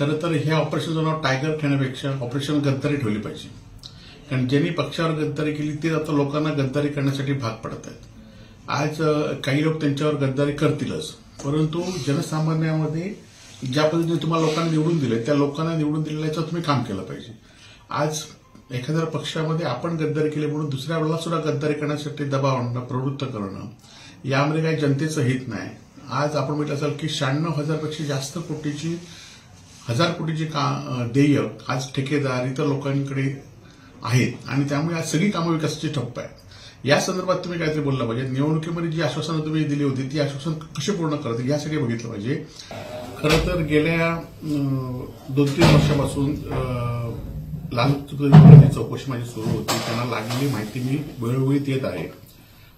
खरं तर हे ऑपरेशनचं नाव टायगर ठेवण्यापेक्षा ऑपरेशन गद्दारी ठेवली पाहिजे. कारण ज्यांनी पक्षावर गद्दारी केली ते आता लोकांना गद्दारी करण्यासाठी भाग पडत आहेत. आज काही लोक त्यांच्यावर गद्दारी करतीलच, परंतु जनसामान्यामध्ये ज्या पद्धतीने तुम्हाला लोकांना निवडून दिले त्या लोकांना निवडून दिलेल्याचं तुम्ही काम केलं पाहिजे. आज एखाद्या पक्षामध्ये आपण गद्दारी केली म्हणून दुसऱ्या वेळेला सुद्धा गद्दारी करण्यासाठी दबाव आणणं, प्रवृत्त करणं, यामध्ये काही जनतेचं हित नाही. आज आपण म्हटलं असेल की 96,000पेक्षा जास्त कोटीची देय आज ठेकेदार इतर लोकांकडे आहेत आणि त्यामुळे आज सगळी कामं विकासाची ठप्प आहे. या संदर्भात तुम्ही काहीतरी बोललं पाहिजे. निवडणुकीमध्ये जी आश्वासनं तुम्ही दिली होती ती आश्वासन कशी पूर्ण करते यासाठी बघितलं पाहिजे. खरं तर गेल्या 2-3 वर्षापासून लालूची चौकशी माझी सुरू होती. त्यांना लागलेली माहिती मी वेळोवेळी देत आहे,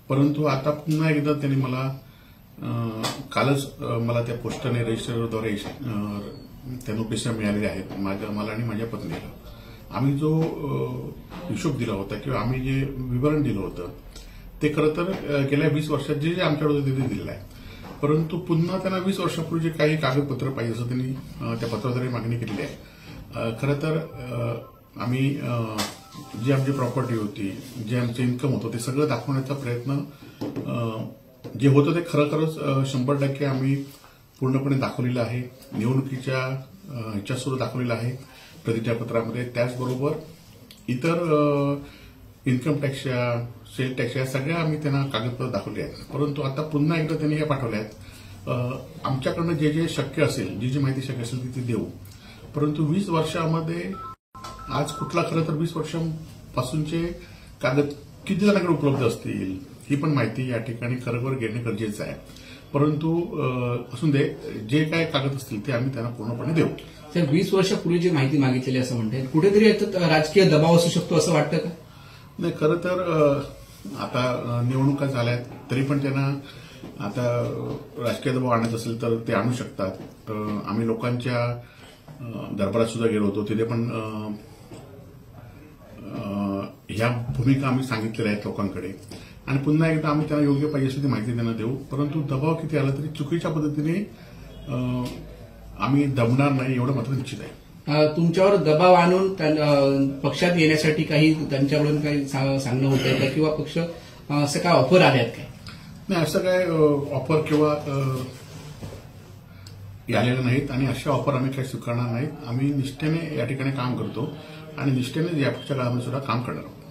परंतु आता पुन्हा एकदा त्यांनी मला कालच मला त्या पोस्टाने रजिस्टरद्वारे त्या नोटिसा मिळालेल्या आहेत मला आणि माझ्या पत्नीला. आम्ही जो हिशोब दिला होता किंवा आम्ही जे विवरण दिलं होतं ते खरं तर गेल्या 20 वर्षात जे आमच्याकडे ते दिलेलं आहे, परंतु पुन्हा त्यांना 20 वर्षापूर्वी जे काही कागदपत्र पाहिजे असं त्यांनी त्या पत्राद्वारे मागणी केलेली आहे. खरं तर आम्ही जी आमची प्रॉपर्टी होती, जे आमचं इन्कम होतं ते सगळं दाखवण्याचा प्रयत्न जे होतं ते खरंच 100% आम्ही पूर्णपणे दाखवलेलं आहे. निवडणुकीच्या ह्याच्यात सुद्धा दाखवलेलं आहे प्रतिज्ञापत्रामध्ये. त्याचबरोबर इतर इन्कम टॅक्सच्या, सेल टॅक्स या सगळ्या आम्ही त्यांना कागदपत्र दाखवले आहेत. परंतु आता पुन्हा एकदा त्यांनी हे पाठवले आहेत. आमच्याकडनं जे जे शक्य असेल, जी माहिती शक्य असेल ती देऊ, परंतु 20 वर्षामध्ये आज कुठला खरं तर 20 वर्षांपासूनचे कागद किती जणांकडे उपलब्ध असतील ही पण माहिती या ठिकाणी खरोखर घेणं गरजेचं आहे. परंतु असून दे, जे काय कागद असतील ते आम्ही त्यांना पूर्णपणे देऊ. सर, 20 वर्षापूर्वी जी माहिती मागितलेली असं म्हणते, कुठेतरी राजकीय दबाव असू शकतो असं वाटतं का? नाही, खरं तर आता निवडणुका झाल्यात तरी पण त्यांना आता राजकीय दबाव आणायचा असेल तर ते आणू शकतात. आम्ही लोकांच्या दरबारात सुद्धा गेलो होतो, तिथे पण ह्या भूमिका आम्ही सांगितलेल्या आहेत लोकांकडे आणि पुन्हा एकदा आम्ही त्यांना योग्य पाहिजे अशी ती माहिती त्यांना देऊ. परंतु दबाव किती आला तरी चुकीच्या पद्धतीने आम्ही दमणार नाही एवढं मात्र निश्चित आहे. तुमच्यावर दबाव आणून पक्षात येण्यासाठी काही त्यांच्याकडून काही सांगणं होतंय का किंवा पक्ष असं काय ऑफर आल्यात काय? नाही, असं काय ऑफर किंवा आलेलं नाहीत आणि अशा ऑफर आम्ही काही स्वीकारणार नाहीत. आम्ही निष्ठेने या ठिकाणी काम करतो आणि निष्ठेने यापुढच्या काळामध्ये सुद्धा काम करणार आहोत.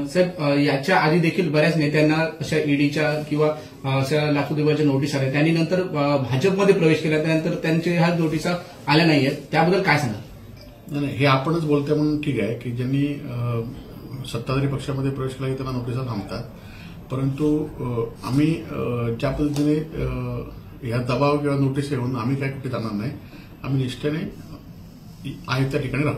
सर, याच्या आधी देखील बऱ्याच नेत्यांना अशा ईडीच्या किंवा अशा लाखोदिवाच्या नोटीस आल्या, त्यांनी नंतर भाजपमध्ये प्रवेश केला, त्यानंतर त्यांच्या ह्या नोटिसा आल्या नाहीयेत, त्याबद्दल काय सांगाल? नाही, हे आपणच बोलतोय म्हणून ठीक आहे की ज्यांनी सत्ताधारी पक्षामध्ये प्रवेश केला की त्यांना नोटिसा थांबतात, परंतु आम्ही ज्या पद्धतीने ह्या दबाव किंवा नोटीस येऊन आम्ही काय कुठे जाणार नाही. आम्ही निष्ठेने आहे त्या ठिकाणी राहू.